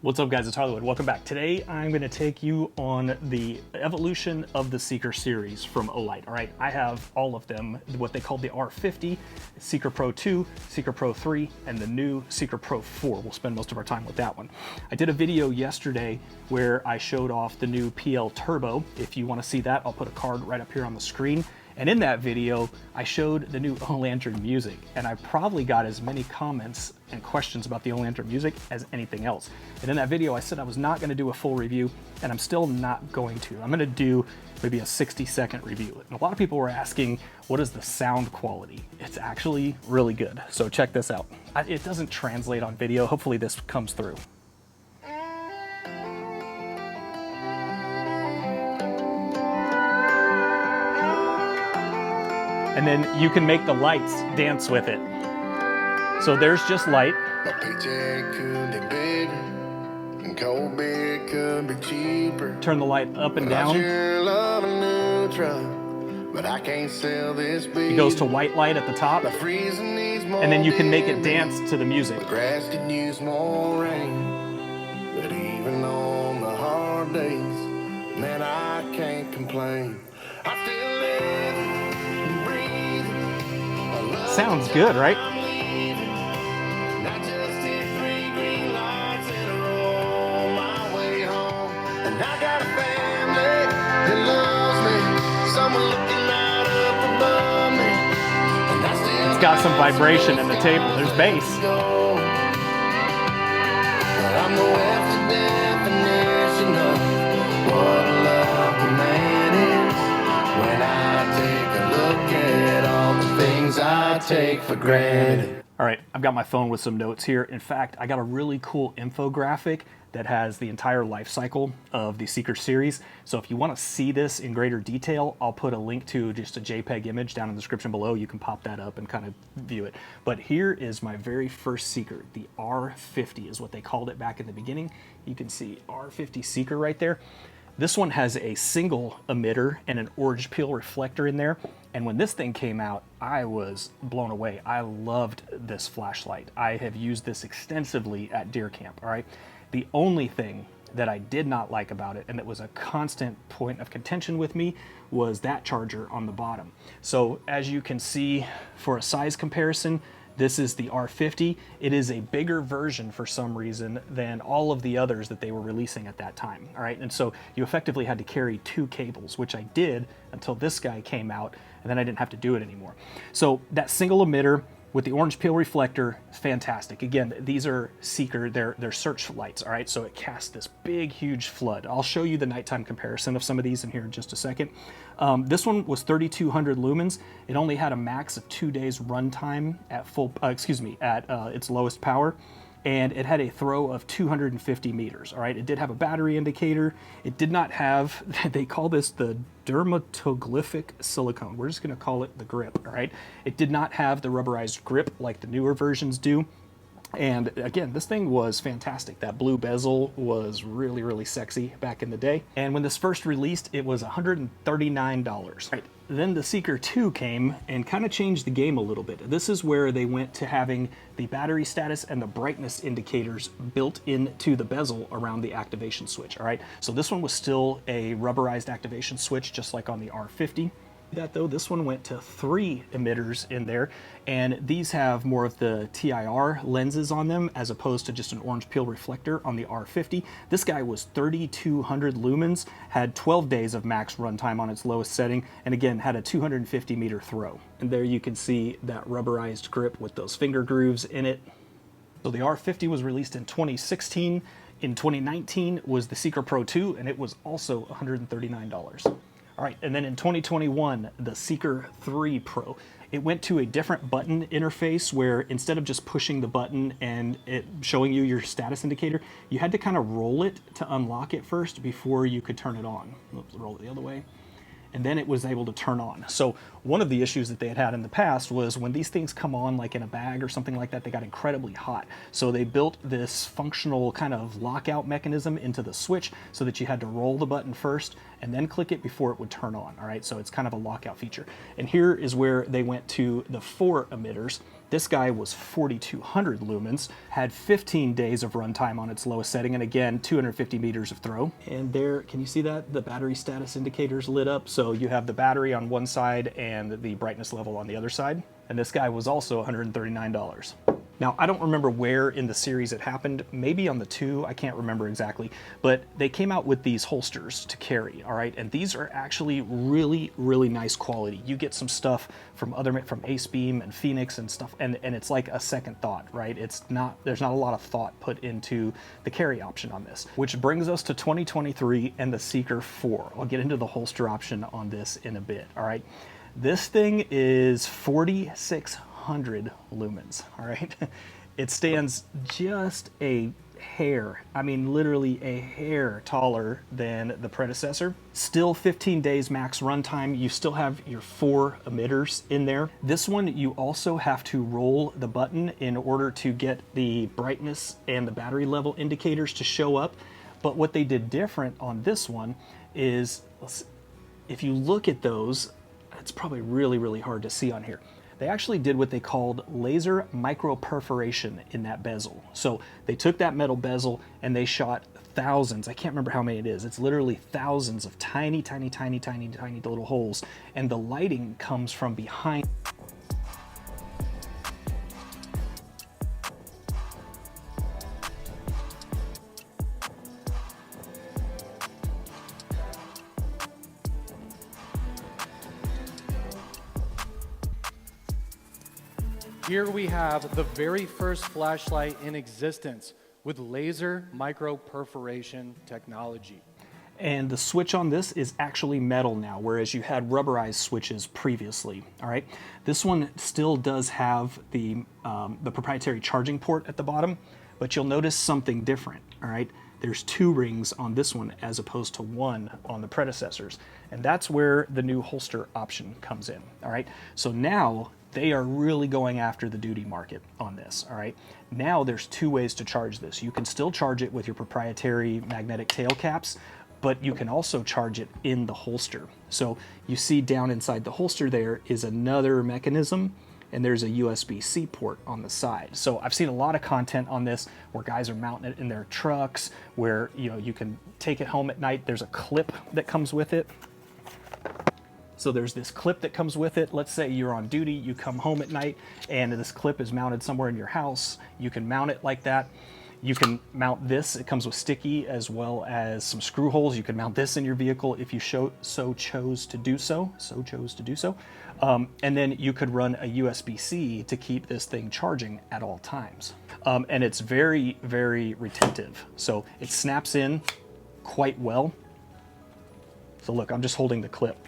What's up, guys? It's Harleywood. Welcome back. Today I'm going to take you on the evolution of the Seeker series from Olight. All right, I have all of them, what they call the R50, Seeker Pro 2, Seeker Pro 3, and the new Seeker Pro 4. We'll spend most of our time with that one. I did a video yesterday where I showed off the new PL Turbo. If you want to see that, I'll put a card right up here on the screen. And in that video, I showed the new Olantern Music, and I probably got as many comments and questions about the Olantern Music as anything else. And in that video, I said I was not going to do a full review, and I'm still not going to. I'm going to do maybe a 60-second review. And a lot of people were asking, what is the sound quality? It's actually really good. So check this out. It doesn't translate on video. Hopefully this comes through. And then you can make the lights dance with it. So there's just light. My paycheck could be bigger, and cold beer could be cheaper. Turn the light up and down. I sure love a new truck, but I can't sell this beat. It goes to white light at the top. And then you can make it dance to the music. The grass could use more rain, but even on the hard days, man, I can't complain. I still live and breathe. Sounds good, right? Not just hit 3 green lights in a row on my way home. And I got a family that loves me, someone looking right up above me. And I still It's got some vibration in the table. There's bass. But I'm the Western definition of what a lucky man is. When I take a look at all the things I take for granted. All right, I've got my phone with some notes here. In fact, I got a really cool infographic that has the entire life cycle of the Seeker series. So if you want to see this in greater detail, I'll put a link to just a JPEG image down in the description below. You can pop that up and kind of view it. But here is my very first Seeker. The R50 is what they called it back in the beginning. You can see R50 Seeker right there. This one has a single emitter and an orange peel reflector in there. And when this thing came out, I was blown away. I loved this flashlight. I have used this extensively at deer camp, all right? The only thing that I did not like about it, and that was a constant point of contention with me, was that charger on the bottom. So as you can see, for a size comparison, this is the R50. It is a bigger version for some reason than all of the others that they were releasing at that time, all right? And so you effectively had to carry 2 cables, which I did until this guy came out, and then I didn't have to do it anymore. So that single emitter with the orange peel reflector, fantastic. Again, these are Seeker, they're search lights, all right? So it casts this big, huge flood. I'll show you the nighttime comparison of some of these in here in just a second. This one was 3,200 lumens. It only had a max of 2 days runtime at its lowest power. And it had a throw of 250 meters, all right? It did have a battery indicator. It did not have, they call this the dermatoglyphic silicone. We're just gonna call it the grip, all right? It did not have the rubberized grip like the newer versions do. And again, this thing was fantastic. That blue bezel was really, really sexy back in the day. And when this first released, it was $139. Right. Then the Seeker 2 came and kind of changed the game a little bit. This is where they went to having the battery status and the brightness indicators built into the bezel around the activation switch, all right? So this one was still a rubberized activation switch, just like on the R50. That though, this one went to 3 emitters in there, and these have more of the TIR lenses on them as opposed to just an orange peel reflector on the R50. This guy was 3,200 lumens, had 12 days of max runtime on its lowest setting, and again had a 250 meter throw. And there you can see that rubberized grip with those finger grooves in it. So the R50 was released in 2016. In 2019 was the Seeker Pro 2, and it was also $139. All right, and then in 2021, the Seeker 3 Pro. It went to a different button interface where instead of just pushing the button and it showing you your status indicator, you had to kind of roll it to unlock it first before you could turn it on. Oops, roll it the other way. And then it was able to turn on. So one of the issues that they had had in the past was when these things come on like in a bag or something like that, they got incredibly hot. So they built this functional kind of lockout mechanism into the switch so that you had to roll the button first and then click it before it would turn on, all right? So it's kind of a lockout feature. And here is where they went to the 4 emitters. This guy was 4,200 lumens, had 15 days of runtime on its lowest setting, and again, 250 meters of throw. And there, can you see that? The battery status indicators lit up. So you have the battery on one side and the brightness level on the other side. And this guy was also $139. Now, I don't remember where in the series it happened, maybe on the 2, I can't remember exactly, but they came out with these holsters to carry, all right? And these are actually really, really nice quality. You get some stuff from AceBeam and Phoenix and stuff, and it's like a second thought, right? There's not a lot of thought put into the carry option on this, which brings us to 2023 and the Seeker 4. I'll get into the holster option on this in a bit, all right? This thing is 4,600 lumens, all right? It stands just a hair, I mean literally a hair taller than the predecessor. Still 15 days max runtime. You still have your 4 emitters in there. This one, you also have to roll the button in order to get the brightness and the battery level indicators to show up. But what they did different on this one is, if you look at those, it's probably really, really hard to see on here. They actually did what they called laser microperforation in that bezel. So they took that metal bezel and they shot thousands, I can't remember how many it is, it's literally thousands of tiny, tiny, tiny, tiny, tiny little holes. And the lighting comes from behind. Here we have the very first flashlight in existence with laser microperforation technology. And the switch on this is actually metal now, whereas you had rubberized switches previously, all right? This one still does have the proprietary charging port at the bottom, but you'll notice something different, all right? There's 2 rings on this one as opposed to 1 on the predecessors. And that's where the new holster option comes in, all right? So now they are really going after the duty market on this, all right? Now there's 2 ways to charge this. You can still charge it with your proprietary magnetic tail caps, but you can also charge it in the holster. So you see down inside the holster there is another mechanism, and there's a USB-C port on the side. So I've seen a lot of content on this where guys are mounting it in their trucks, where you can take it home at night. There's a clip that comes with it. So there's this clip that comes with it. Let's say you're on duty, you come home at night, and this clip is mounted somewhere in your house. You can mount it like that. You can mount this. It comes with sticky as well as some screw holes. You can mount this in your vehicle if you so chose to do so. And then you could run a USB-C to keep this thing charging at all times. And it's very, very retentive. So it snaps in quite well. So look, I'm just holding the clip.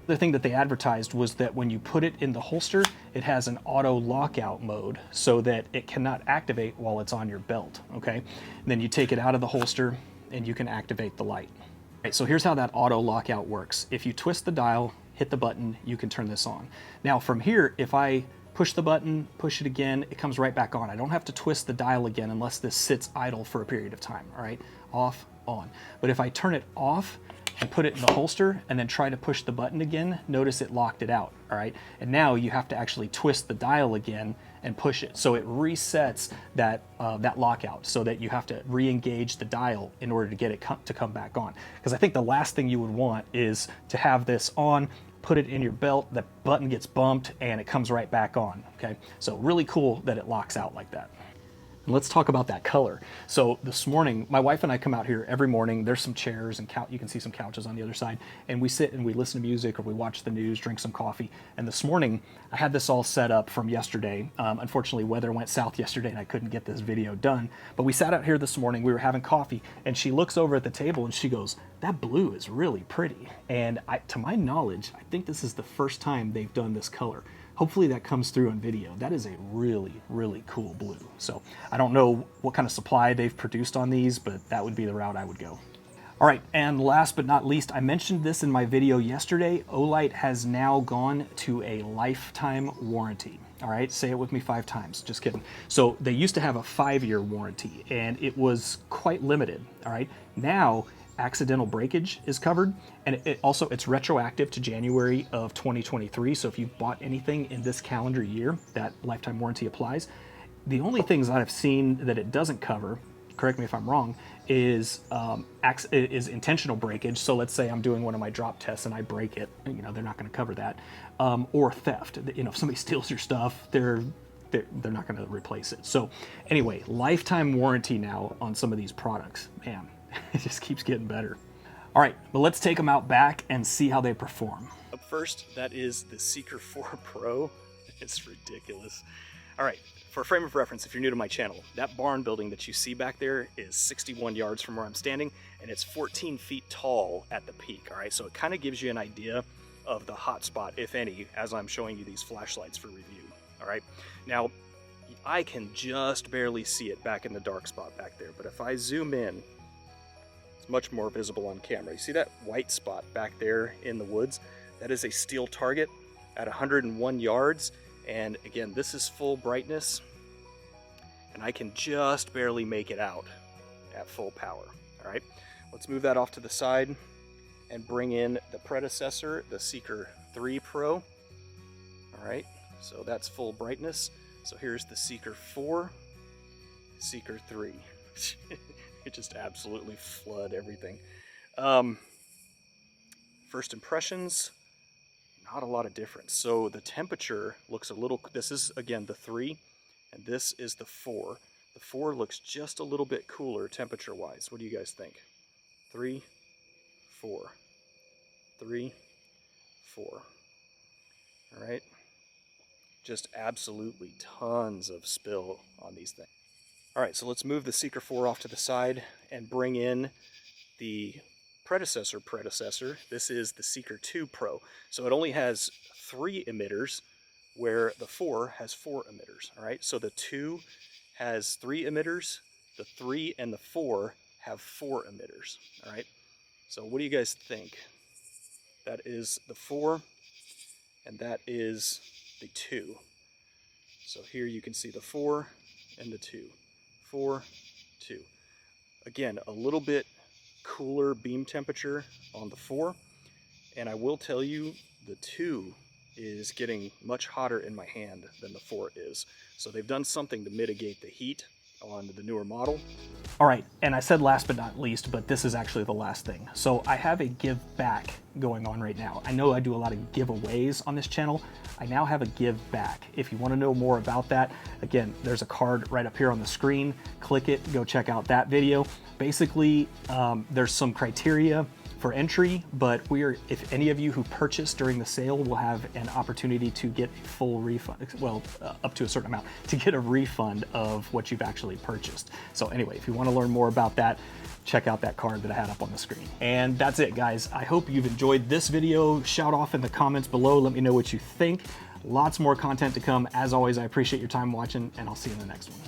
The thing that they advertised was that when you put it in the holster, it has an auto lockout mode so that it cannot activate while it's on your belt, okay? And then you take it out of the holster and you can activate the light. All right, so here's how that auto lockout works. If you twist the dial, hit the button, you can turn this on. Now from here, if I push the button, push it again, it comes right back on. I don't have to twist the dial again unless this sits idle for a period of time, all right? Off, on. But if I turn it off and put it in the holster and then try to push the button again, notice it locked it out, all right? And now you have to actually twist the dial again and push it. So it resets that lockout so that you have to re-engage the dial in order to get it to come back on. Because I think the last thing you would want is to have this on, put it in your belt, the button gets bumped and it comes right back on, okay? So really cool that it locks out like that. And let's talk about that color. So this morning, my wife and I come out here every morning. There's some chairs and you can see some couches on the other side. And we sit and we listen to music or we watch the news, drink some coffee. And this morning, I had this all set up from yesterday. Unfortunately, weather went south yesterday and I couldn't get this video done. But we sat out here this morning, we were having coffee, and she looks over at the table and she goes, "That blue is really pretty." And to my knowledge, I think this is the first time they've done this color. Hopefully that comes through on video. That is a really, really cool blue. So I don't know what kind of supply they've produced on these, but that would be the route I would go. All right, and last but not least, I mentioned this in my video yesterday. Olight has now gone to a lifetime warranty. All right, say it with me 5 times, just kidding. So they used to have a 5-year warranty and it was quite limited, all right? Now accidental breakage is covered, and it's retroactive to January of 2023. So if you've bought anything in this calendar year, that lifetime warranty applies. The only things that I've seen that it doesn't cover, correct me if I'm wrong, is intentional breakage. So let's say I'm doing one of my drop tests and I break it, you know, they're not going to cover that. Or theft. You know, if somebody steals your stuff, they're not going to replace it. So anyway, lifetime warranty now on some of these products. Man, it just keeps getting better. All right, but let's take them out back and see how they perform. Up first, that is the Seeker 4 Pro. It's ridiculous. All right, for a frame of reference, if you're new to my channel, that barn building that you see back there is 61 yards from where I'm standing, and it's 14 feet tall at the peak. All right, so it kind of gives you an idea of the hot spot, if any, as I'm showing you these flashlights for review. All right, now I can just barely see it back in the dark spot back there, but if I zoom in, it's much more visible on camera. You see that white spot back there in the woods? That is a steel target at 101 yards. And again, this is full brightness, and I can just barely make it out at full power. All right, let's move that off to the side and bring in the predecessor, the Seeker 3 Pro. All right, so that's full brightness. So here's the Seeker 4, Seeker 3. It just absolutely flood everything. First impressions, not a lot of difference. So the temperature looks a little, this is again the 3, and this is the 4. The 4 looks just a little bit cooler temperature wise. What do you guys think? 3, 4, 3, 4. All right, just absolutely tons of spill on these things. All right, so let's move the Seeker 4 off to the side and bring in the predecessor. This is the Seeker 2 Pro. So it only has 3 emitters, where the 4 has 4 emitters. All right, so the 2 has 3 emitters, the 3 and the 4 have 4 emitters. All right, so what do you guys think? That is the 4, and that is the 2. So here you can see the 4 and the 2. 4, 2. Again, a little bit cooler beam temperature on the 4, and I will tell you the 2 is getting much hotter in my hand than the 4 is. So they've done something to mitigate the heat on the newer model. All right, and I said last but not least, but this is actually the last thing. So I have a give back going on right now. I know I do a lot of giveaways on this channel. I now have a give back. If you want to know more about that, again, there's a card right up here on the screen. Click it, go check out that video. Basically, there's some criteria for entry, but if any of you who purchased during the sale will have an opportunity to get a full refund, well, up to a certain amount, to get a refund of what you've actually purchased. So anyway, if you want to learn more about that, check out that card that I had up on the screen. And that's it, guys. I hope you've enjoyed this video. Shout off in the comments below. Let me know what you think. Lots more content to come. As always, I appreciate your time watching, and I'll see you in the next one.